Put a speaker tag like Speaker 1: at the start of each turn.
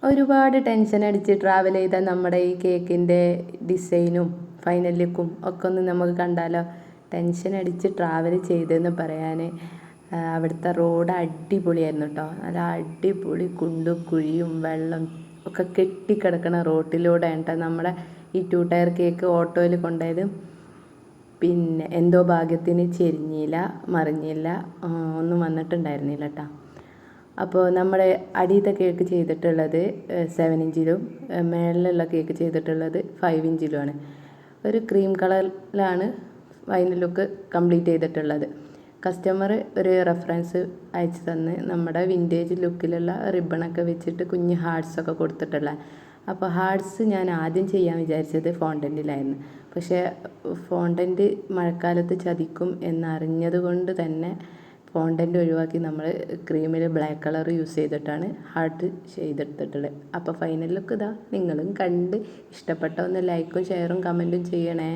Speaker 1: ഒരുപാട് ടെൻഷൻ അടിച്ച് ട്രാവൽ ചെയ്ത നമ്മുടെ ഈ കേക്കിൻ്റെ ഡിസൈനും ഫൈനൽ ലുക്കും ഒക്കെ ഒന്ന് നമുക്ക് കണ്ടാലോ. ടെൻഷൻ അടിച്ച് ട്രാവൽ ചെയ്തെന്ന് പറയാൻ അവിടുത്തെ റോഡ് അടിപൊളിയായിരുന്നു കേട്ടോ. നല്ല അടിപൊളി കുണ്ടും കുഴിയും വെള്ളം ഒക്കെ കെട്ടിക്കിടക്കണ റോട്ടിലൂടെയാണ് കേട്ടോ നമ്മുടെ ഈ 2 ടയർ കേക്ക് ഓട്ടോയിൽ കൊണ്ടുപോയത്. പിന്നെ എന്തോ ഭാഗ്യത്തിന് ചെരിഞ്ഞില്ല, മറിഞ്ഞില്ല, ഒന്നും വന്നിട്ടുണ്ടായിരുന്നില്ല കേട്ടോ. അപ്പോൾ നമ്മുടെ അടിയത്തെ കേക്ക് ചെയ്തിട്ടുള്ളത് 7 ഇഞ്ചിലും മേളിലുള്ള കേക്ക് ചെയ്തിട്ടുള്ളത് 5 ഇഞ്ചിലുമാണ്. ഒരു ക്രീം കളറിലാണ് ഫൈനൽ ലുക്ക് കംപ്ലീറ്റ് ചെയ്തിട്ടുള്ളത്. കസ്റ്റമർ ഒരു റെഫറൻസ് അയച്ചു തന്ന് നമ്മുടെ വിൻറ്റേജ് ലുക്കിലുള്ള റിബണൊക്കെ വെച്ചിട്ട് കുഞ്ഞ് ഹാർട്സൊക്കെ കൊടുത്തിട്ടുള്ള. അപ്പോൾ ഹാർട്സ് ഞാൻ ആദ്യം ചെയ്യാൻ വിചാരിച്ചത് ഫോണ്ടൻറ്റിലായിരുന്നു. പക്ഷേ ഫോണ്ടൻറ്റ് മഴക്കാലത്ത് ചതിക്കും എന്നറിഞ്ഞത് കൊണ്ട് തന്നെ ഫോണ്ടൻറ്റ് ഒഴിവാക്കി നമ്മൾ ക്രീമിൽ ബ്ലാക്ക് കളർ യൂസ് ചെയ്തിട്ടാണ് ഹാർട്ട് ചെയ്തെടുത്തിട്ടുള്ളത്. അപ്പോൾ ഫൈനൽ ലുക്ക് ഇതാ. നിങ്ങളും കണ്ട് ഇഷ്ടപ്പെട്ട ഒന്ന് ലൈക്കും ഷെയറും കമൻറ്റും ചെയ്യണേ.